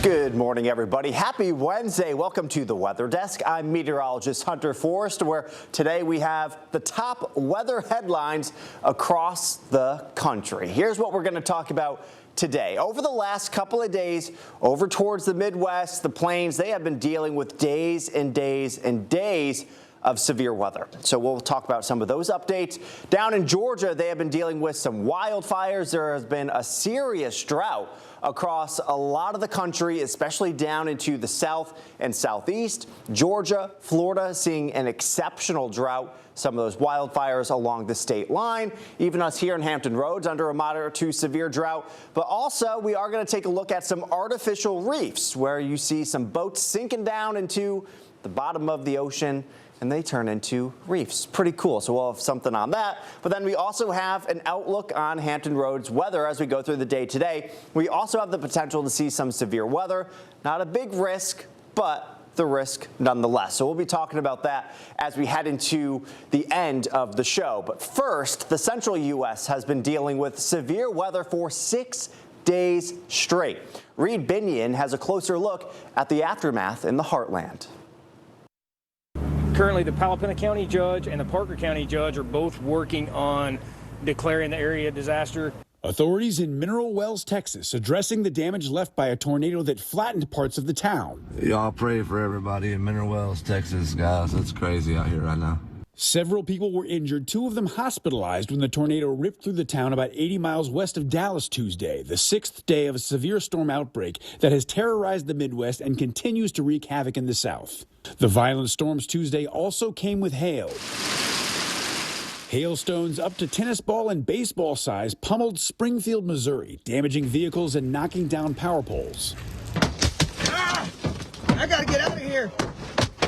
Good morning, everybody. Happy Wednesday. Welcome to the Weather Desk. I'm meteorologist Hunter Frost, where today we have the top weather headlines across the country. Here's what we're going to talk about today. Over the last couple of days, over towards the Midwest, the plains, they have been dealing with days and days and days of severe weather. So we'll talk about some of those updates. Down in Georgia, they have been dealing with some wildfires. There has been a serious drought across a lot of the country, especially down into the south and southeast. Georgia, Florida, seeing an exceptional drought. Some of those wildfires along the state line. Even us here in Hampton Roads under a moderate to severe drought. But also, we are going to take a look at some artificial reefs where you see some boats sinking down into the bottom of the ocean, and they turn into reefs. Pretty cool. So we'll have something on that. But then we also have an outlook on Hampton Roads weather as we go through the day today. We also have the potential to see some severe weather. Not a big risk, but the risk nonetheless. So we'll be talking about that as we head into the end of the show. But first, the central U.S. has been dealing with severe weather for 6 days straight. Reed Binion has a closer look at the aftermath in the heartland. Currently, the Palapena County judge and the Parker County judge are both working on declaring the area a disaster. Authorities in Mineral Wells, Texas, addressing the damage left by a tornado that flattened parts of the town. Y'all pray for everybody in Mineral Wells, Texas, guys. It's crazy out here right now. Several people were injured, 2 of them hospitalized when the tornado ripped through the town about 80 miles west of Dallas Tuesday, the 6th day of a severe storm outbreak that has terrorized the Midwest and continues to wreak havoc in the South. The violent storms Tuesday also came with hail. Hailstones up to tennis ball and baseball size pummeled Springfield, Missouri, damaging vehicles and knocking down power poles. I gotta get out of here.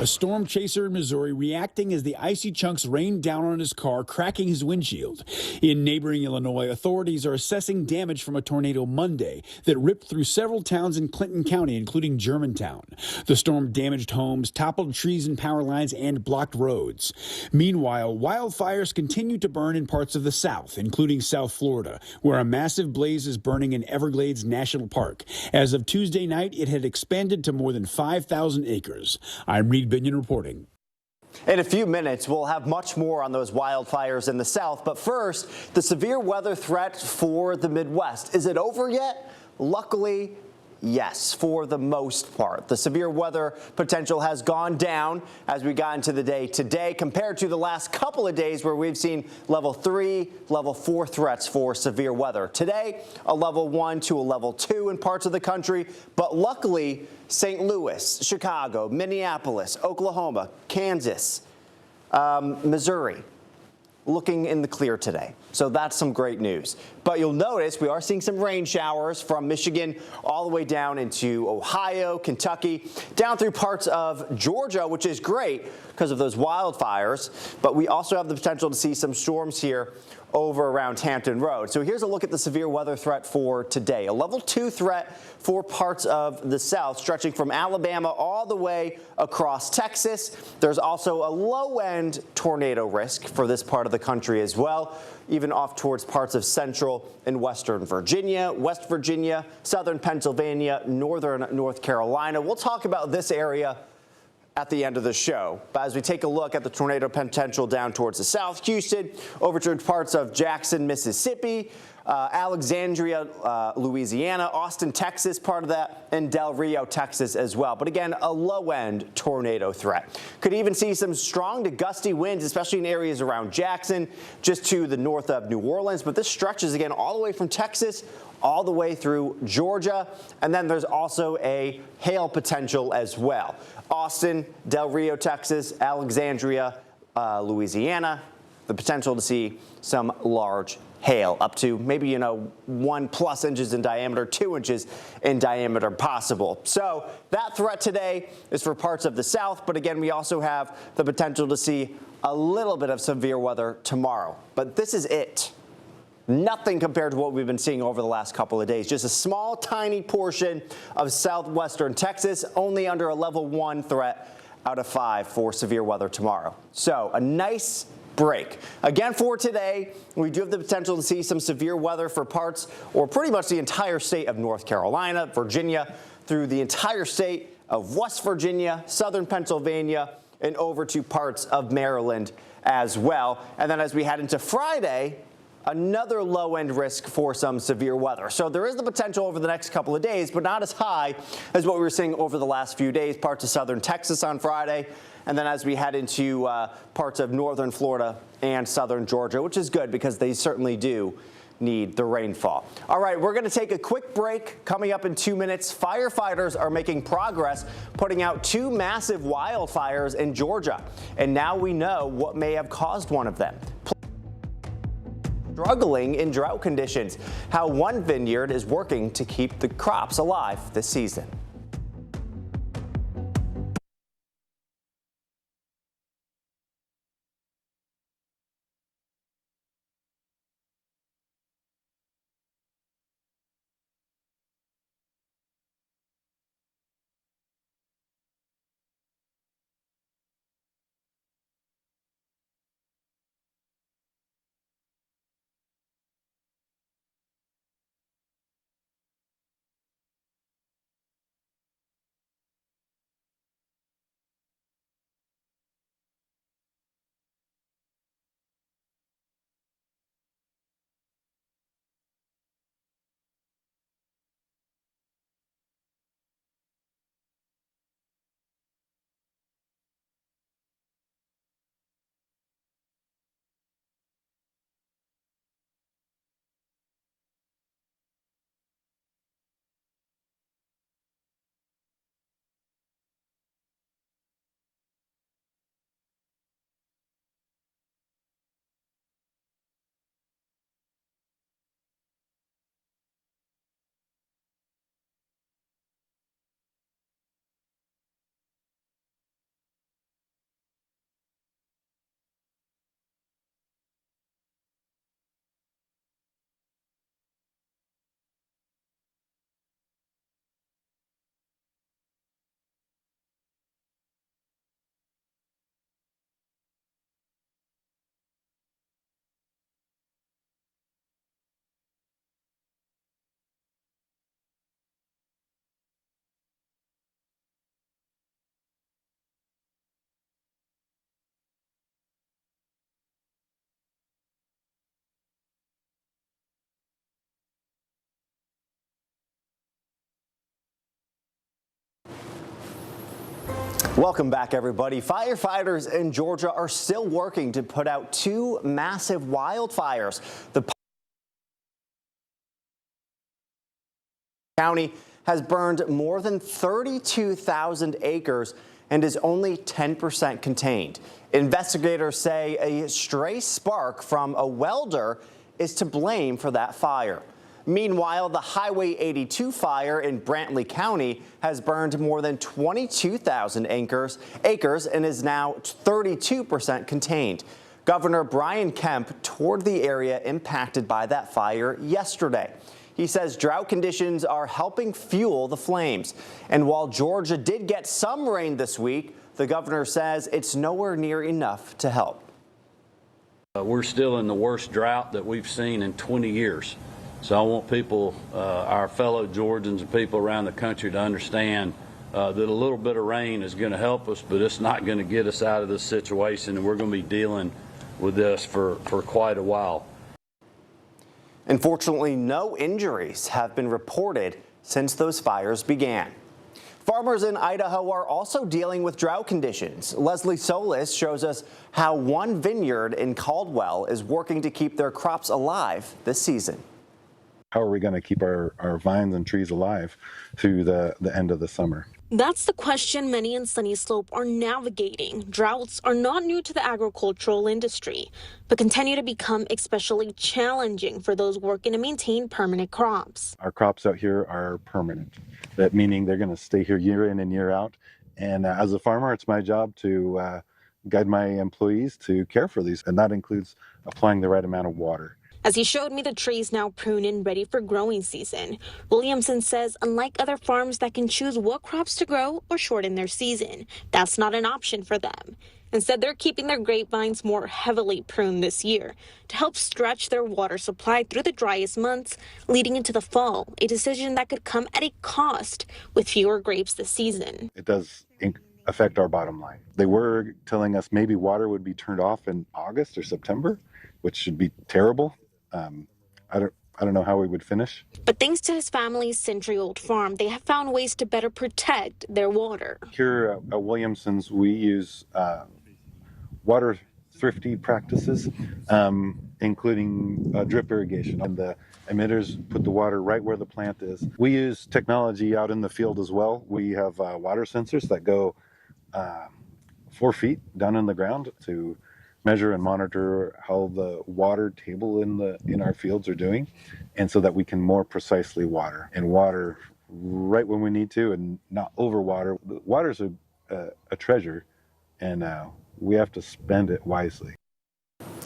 A storm chaser in Missouri reacting as the icy chunks rained down on his car, cracking his windshield. In neighboring Illinois, authorities are assessing damage from a tornado Monday that ripped through several towns in Clinton County, including Germantown. The storm damaged homes, toppled trees and power lines, and blocked roads. Meanwhile, wildfires continue to burn in parts of the South, including South Florida, where a massive blaze is burning in Everglades National Park. As of Tuesday night, it had expanded to more than 5,000 acres. I'm Reed Binion reporting. In a few minutes, we'll have much more on those wildfires in the South. But first, the severe weather threat for the Midwest. Is it over yet? Luckily, yes, for the most part. The severe weather potential has gone down as we got into the day today compared to the last couple of days where we've seen level 3, level 4 threats for severe weather. Today, a level 1 to a level 2 in parts of the country, but luckily, St. Louis, Chicago, Minneapolis, Oklahoma, Kansas, Missouri, looking in the clear today. So that's some great news. But you'll notice we are seeing some rain showers from Michigan all the way down into Ohio, Kentucky, down through parts of Georgia, which is great because of those wildfires. But we also have the potential to see some storms here over around Hampton Roads. So here's a look at the severe weather threat for today. A level 2 threat for parts of the South, stretching from Alabama all the way across Texas. There's also a low-end tornado risk for this part of the country as well, even off towards parts of central and western Virginia, West Virginia, southern Pennsylvania, northern North Carolina. We'll talk about this area at the end of the show. But as we take a look at the tornado potential down towards the south, Houston, over to parts of Jackson, Mississippi, Alexandria, Louisiana, Austin, Texas, part of that, and Del Rio, Texas as well. But again, a low-end tornado threat. Could even see some strong to gusty winds, especially in areas around Jackson, just to the north of New Orleans. But this stretches again all the way from Texas all the way through Georgia. And then there's also a hail potential as well. Austin, Del Rio, Texas, Alexandria, Louisiana, the potential to see some large hail up to maybe, 1+ inches in diameter, 2 inches in diameter possible. So that threat today is for parts of the South. But again, we also have the potential to see a little bit of severe weather tomorrow. But this is it. Nothing compared to what we've been seeing over the last couple of days. Just a small, tiny portion of southwestern Texas, only under a level 1 threat out of 5 for severe weather tomorrow. So a nice break. Again, for today, we do have the potential to see some severe weather for parts or pretty much the entire state of North Carolina, Virginia, through the entire state of West Virginia, southern Pennsylvania, and over to parts of Maryland as well. And then as we head into Friday, another low-end risk for some severe weather. So there is the potential over the next couple of days, but not as high as what we were seeing over the last few days. Parts of southern Texas on Friday, and then as we head into parts of northern Florida and southern Georgia, which is good because they certainly do need the rainfall. All right, we're going to take a quick break. Coming up in 2 minutes, firefighters are making progress putting out 2 massive wildfires in Georgia, and now we know what may have caused one of them. Struggling in drought conditions, how one vineyard is working to keep the crops alive this season. Welcome back, everybody. Firefighters in Georgia are still working to put out 2 massive wildfires. The county has burned more than 32,000 acres and is only 10% contained. Investigators say a stray spark from a welder is to blame for that fire. Meanwhile, the Highway 82 fire in Brantley County has burned more than 22,000 acres and is now 32% contained. Governor Brian Kemp toured the area impacted by that fire yesterday. He says drought conditions are helping fuel the flames. And while Georgia did get some rain this week, the governor says it's nowhere near enough to help. We're still in the worst drought that we've seen in 20 years. So I want people, our fellow Georgians and people around the country to understand that a little bit of rain is going to help us, but it's not going to get us out of this situation, and we're going to be dealing with this for quite a while. Unfortunately, no injuries have been reported since those fires began. Farmers in Idaho are also dealing with drought conditions. Leslie Solis shows us how one vineyard in Caldwell is working to keep their crops alive this season. How are we going to keep our vines and trees alive through the end of the summer? That's the question many in Sunny Slope are navigating. Droughts are not new to the agricultural industry, but continue to become especially challenging for those working to maintain permanent crops. Our crops out here are permanent, that meaning they're going to stay here year in and year out. And as a farmer, it's my job to guide my employees to care for these, and that includes applying the right amount of water. As he showed me the trees now pruned and ready for growing season, Williamson says unlike other farms that can choose what crops to grow or shorten their season, that's not an option for them. Instead, they're keeping their grapevines more heavily pruned this year to help stretch their water supply through the driest months leading into the fall, a decision that could come at a cost with fewer grapes this season. It does affect our bottom line. They were telling us maybe water would be turned off in August or September, which should be terrible. I don't know how we would finish. But thanks to his family's century-old farm, they have found ways to better protect their water. Here at Williamson's, we use water thrifty practices, including drip irrigation. And the emitters put the water right where the plant is. We use technology out in the field as well. We have water sensors that go 4 feet down in the ground to measure and monitor how the water table in our fields are doing, and so that we can more precisely water right when we need to and not overwater. Water's a treasure, and we have to spend it wisely.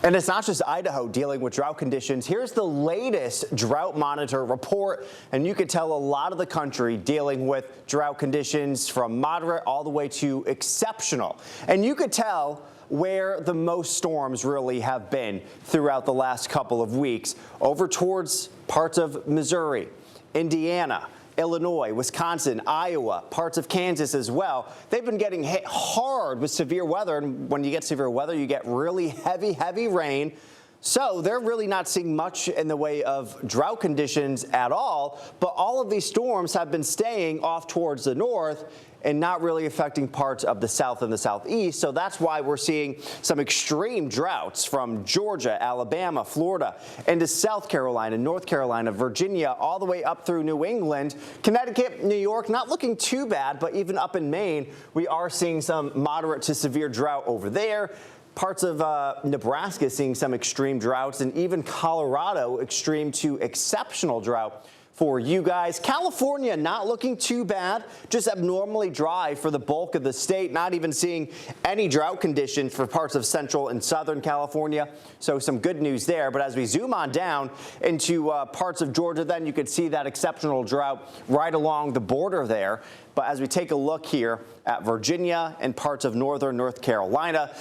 And it's not just Idaho dealing with drought conditions. Here's the latest drought monitor report, and you could tell a lot of the country dealing with drought conditions from moderate all the way to exceptional. And you could tell where the most storms really have been throughout the last couple of weeks, over towards parts of Missouri, Indiana, Illinois, Wisconsin, Iowa, parts of Kansas as well. They've been getting hit hard with severe weather, and when you get severe weather, you get really heavy rain. So they're really not seeing much in the way of drought conditions at all, but all of these storms have been staying off towards the north and not really affecting parts of the south and the southeast. So that's why we're seeing some extreme droughts from Georgia, Alabama, Florida, into South Carolina, North Carolina, Virginia, all the way up through New England. Connecticut, New York, not looking too bad, but even up in Maine, we are seeing some moderate to severe drought over there. Parts of Nebraska seeing some extreme droughts, and even Colorado extreme to exceptional drought for you guys. California not looking too bad, just abnormally dry for the bulk of the state, not even seeing any drought conditions for parts of central and southern California. So some good news there. But as we zoom on down into parts of Georgia, then you could see that exceptional drought right along the border there. But as we take a look here at Virginia and parts of northern North Carolina,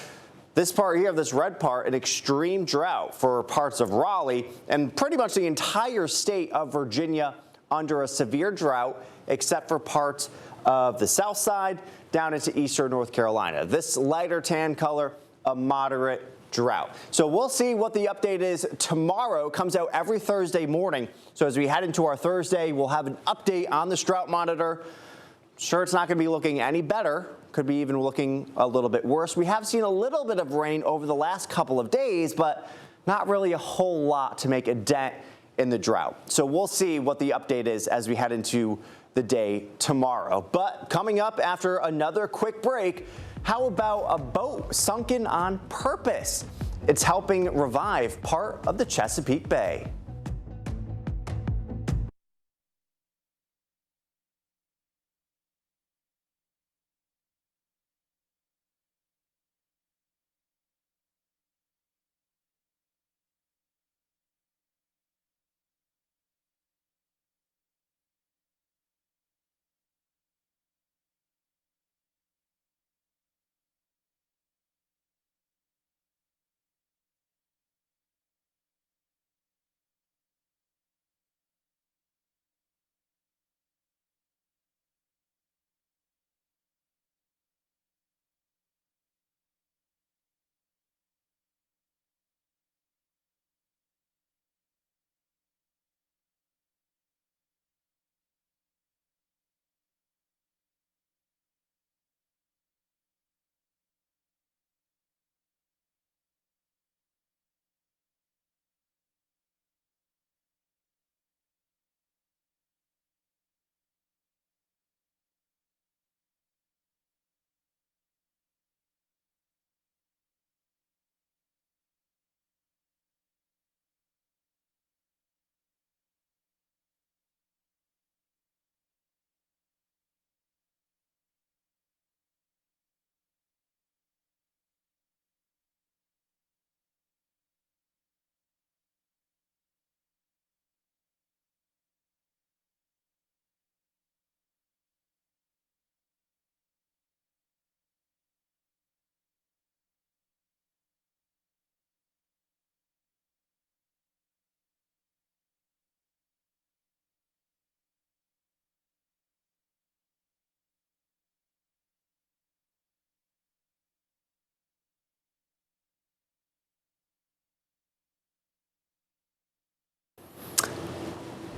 this part here, this red part, an extreme drought for parts of Raleigh and pretty much the entire state of Virginia under a severe drought, except for parts of the south side down into eastern North Carolina. This lighter tan color, a moderate drought. So we'll see what the update is tomorrow. It comes out every Thursday morning. So as we head into our Thursday, we'll have an update on this drought monitor. Sure, it's not going to be looking any better. Could be even looking a little bit worse. We have seen a little bit of rain over the last couple of days, but not really a whole lot to make a dent in the drought. So we'll see what the update is as we head into the day tomorrow. But coming up after another quick break, how about a boat sunken on purpose? It's helping revive part of the Chesapeake Bay.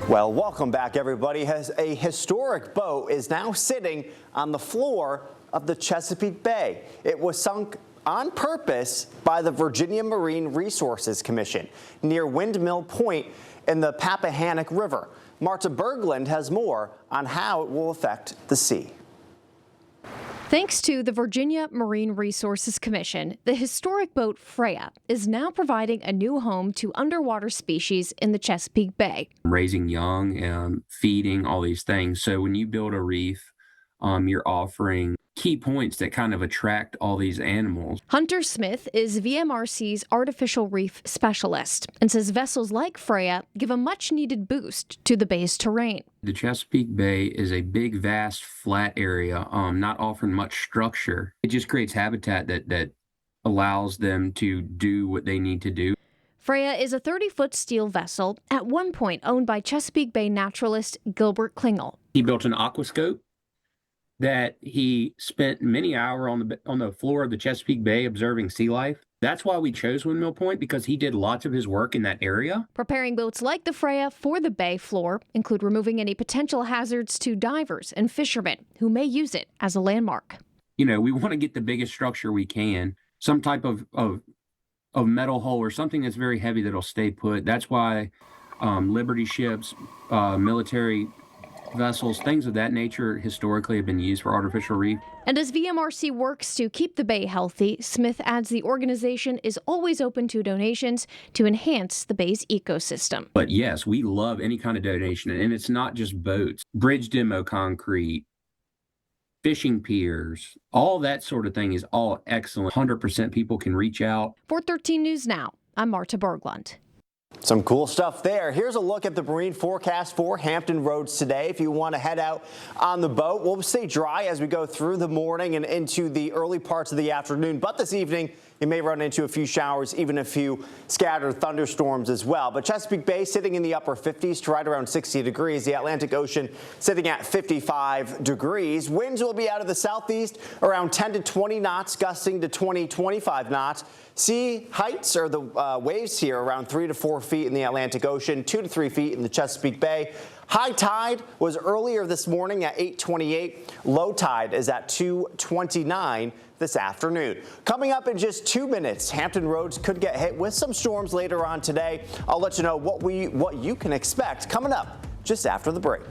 Well, welcome back, everybody. As a historic boat is now sitting on the floor of the Chesapeake Bay. It was sunk on purpose by the Virginia Marine Resources Commission near Windmill Point in the Rappahannock River. Marta Berglund has more on how it will affect the sea. Thanks to the Virginia Marine Resources Commission, the historic boat Freya is now providing a new home to underwater species in the Chesapeake Bay. Raising young, feeding, all these things. So when you build a reef, you're offering key points that kind of attract all these animals. Hunter Smith is VMRC's artificial reef specialist and says vessels like Freya give a much-needed boost to the bay's terrain. The Chesapeake Bay is a big, vast, flat area, not offering much structure. It just creates habitat that allows them to do what they need to do. Freya is a 30-foot steel vessel, at one point owned by Chesapeake Bay naturalist Gilbert Klingel. He built an aquascope that he spent many hours on the floor of the Chesapeake Bay observing sea life. That's why we chose Windmill Point, because he did lots of his work in that area. Preparing boats like the Freya for the bay floor include removing any potential hazards to divers and fishermen who may use it as a landmark. You know, we want to get the biggest structure we can, some type of metal hull or something that's very heavy that'll stay put. That's why Liberty ships, military vessels, things of that nature historically have been used for artificial reef. And as VMRC works to keep the bay healthy, Smith adds the organization is always open to donations to enhance the bay's ecosystem. But yes, we love any kind of donation, and it's not just boats, bridge demo concrete, fishing piers, all that sort of thing is all excellent. 100% people can reach out. For 13 News Now, I'm Marta Berglund. Some cool stuff there. Here's a look at the marine forecast for Hampton Roads today. If you want to head out on the boat, we'll stay dry as we go through the morning and into the early parts of the afternoon. But this evening, you may run into a few showers, even a few scattered thunderstorms as well. But Chesapeake Bay sitting in the upper 50s to right around 60 degrees. The Atlantic Ocean sitting at 55 degrees. Winds will be out of the southeast around 10 to 20 knots, gusting to 20-25 knots. Sea heights, or the waves here, around 3 to 4 feet in the Atlantic Ocean, 2 to 3 feet in the Chesapeake Bay. High tide was earlier this morning at 8:28. Low tide is at 2:29 this afternoon. Coming up in just 2 minutes, Hampton Roads could get hit with some storms later on today. I'll let you know what you can expect coming up just after the break.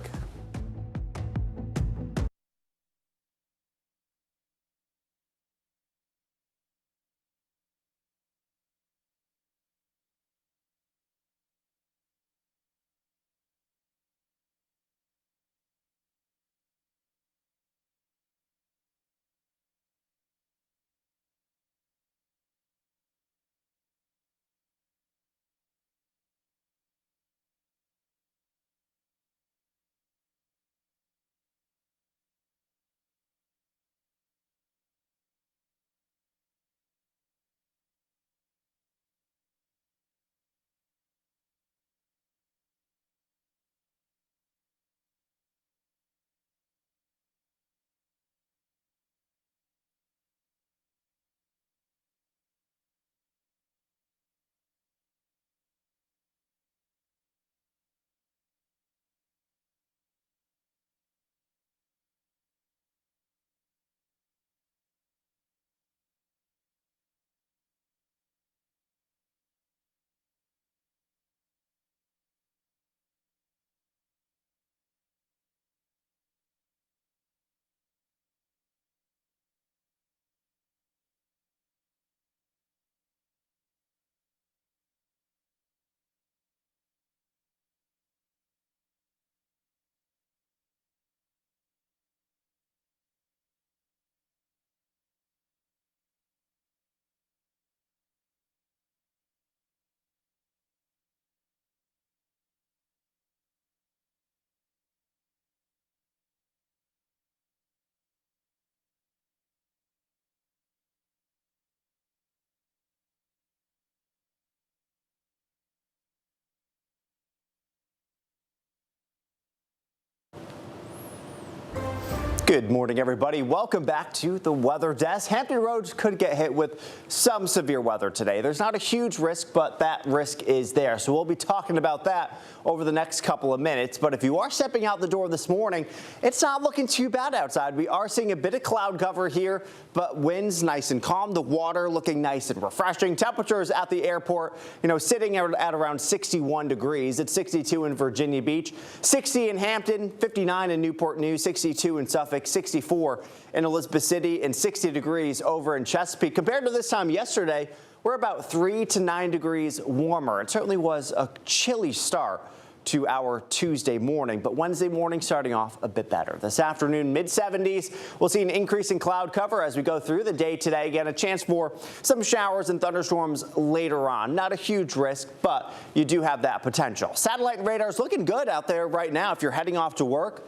Good morning, everybody. Welcome back to the Weather Desk. Hampton Roads could get hit with some severe weather today. There's not a huge risk, but that risk is there. So we'll be talking about that over the next couple of minutes. But if you are stepping out the door this morning, it's not looking too bad outside. We are seeing a bit of cloud cover here, but winds nice and calm. The water looking nice and refreshing. Temperatures at the airport, sitting at around 61 degrees. It's 62 in Virginia Beach, 60 in Hampton, 59 in Newport News, 62 in Suffolk, 64 in Elizabeth City, and 60 degrees over in Chesapeake. Compared to this time yesterday, we're about 3 to 9 degrees warmer. It certainly was a chilly start to our Tuesday morning, but Wednesday morning starting off a bit better. This afternoon, mid-70s. We'll see an increase in cloud cover as we go through the day today. Again, a chance for some showers and thunderstorms later on. Not a huge risk, but you do have that potential. Satellite radar is looking good out there right now. If you're heading off to work,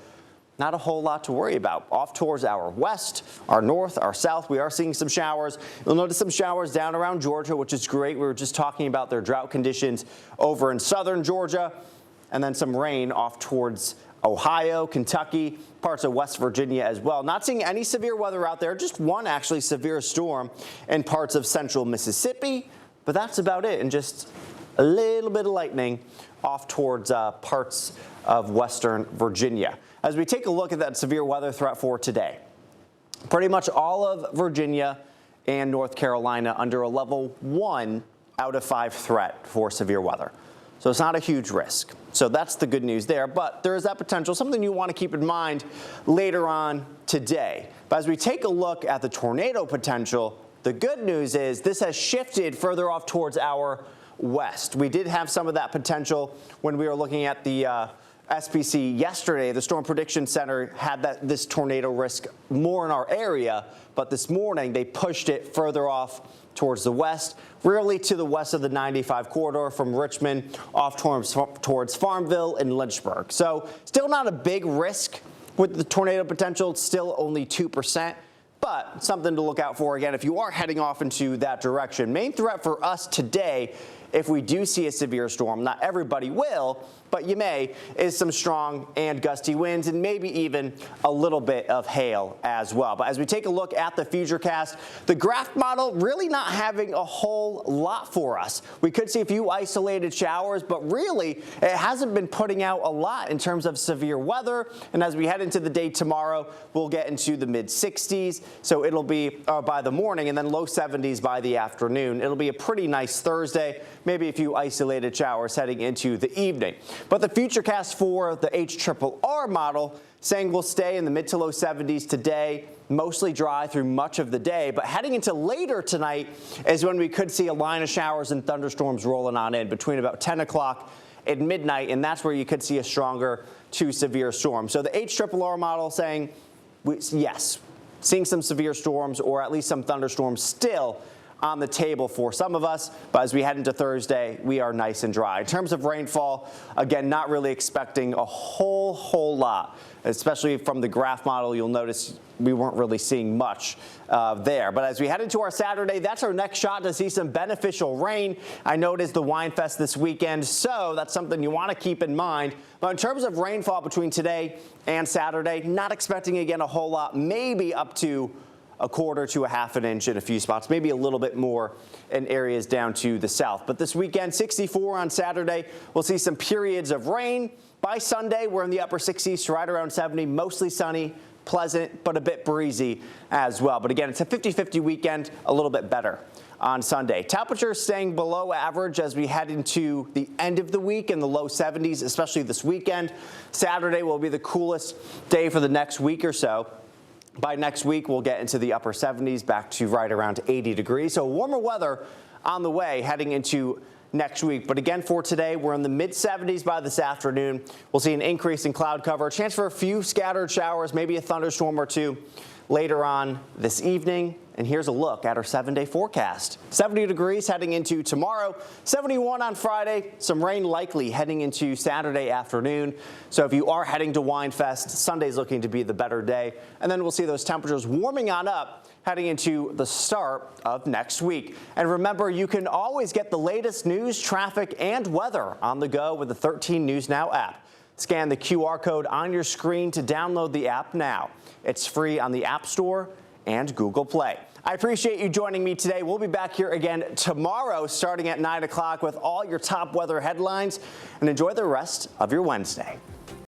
not a whole lot to worry about. Off towards our west, our north, our south, we are seeing some showers. You'll notice some showers down around Georgia, which is great. We were just talking about their drought conditions over in southern Georgia, and then some rain off towards Ohio, Kentucky, parts of West Virginia as well. Not seeing any severe weather out there, just one actually severe storm in parts of central Mississippi, but that's about it. And just a little bit of lightning off towards parts of western Virginia. As we take a look at that severe weather threat for today, pretty much all of Virginia and North Carolina under a level 1 out of 5 threat for severe weather. So it's not a huge risk. So that's the good news there. But there is that potential, something you want to keep in mind later on today. But as we take a look at the tornado potential, the good news is this has shifted further off towards our west. We did have some of that potential when we were looking at the SPC yesterday. The Storm Prediction Center had this tornado risk more in our area, but this morning they pushed it further off towards the west, really to the west of the 95 corridor from Richmond off towards Farmville and Lynchburg. So still not a big risk with the tornado potential. It's still only 2%. But something to look out for, again, if you are heading off into that direction. Main threat for us today, if we do see a severe storm, not everybody will, but you may, is some strong and gusty winds and maybe even a little bit of hail as well. But as we take a look at the Futurecast, the graph model really not having a whole lot for us. We could see a few isolated showers, but really it hasn't been putting out a lot in terms of severe weather. And as we head into the day tomorrow, we'll get into the mid-60s. So it'll be by the morning and then low 70s by the afternoon. It'll be a pretty nice Thursday, maybe a few isolated showers heading into the evening. But the Futurecast for the HRRR model saying we'll stay in the mid to low 70s today, mostly dry through much of the day. But heading into later tonight is when we could see a line of showers and thunderstorms rolling on in between about 10 o'clock and midnight. And that's where you could see a stronger to severe storm. So the HRRR model saying, yes, seeing some severe storms or at least some thunderstorms still on the table for some of us, but as we head into Thursday, we are nice and dry. In terms of rainfall, again, not really expecting a whole lot, especially from the graph model. You'll notice we weren't really seeing much there. But as we head into our Saturday, that's our next shot to see some beneficial rain. I know it is the Wine Fest this weekend, so that's something you want to keep in mind. But in terms of rainfall between today and Saturday, not expecting, again, a whole lot, maybe up to a quarter to a half an inch in a few spots, maybe a little bit more in areas down to the south. But this weekend, 64 on Saturday. We'll see some periods of rain. By Sunday, we're in the upper 60s to right around 70, mostly sunny, pleasant, but a bit breezy as well. But again, it's a 50-50 weekend, a little bit better on Sunday. Temperatures staying below average as we head into the end of the week in the low 70s, especially this weekend. Saturday will be the coolest day for the next week or so. By next week, we'll get into the upper 70s, back to right around 80 degrees. So warmer weather on the way heading into next week. But again, for today, we're in the mid-70s by this afternoon. We'll see an increase in cloud cover, a chance for a few scattered showers, maybe a thunderstorm or two later on this evening. And here's a look at our 7-day forecast. 70 degrees heading into tomorrow, 71 on Friday, some rain likely heading into Saturday afternoon. So if you are heading to Wine Fest, Sunday's looking to be the better day. And then we'll see those temperatures warming on up heading into the start of next week. And remember, you can always get the latest news, traffic, and weather on the go with the 13 News Now app. Scan the QR code on your screen to download the app now. It's free on the App Store and Google Play. I appreciate you joining me today. We'll be back here again tomorrow starting at 9 o'clock with all your top weather headlines, and enjoy the rest of your Wednesday.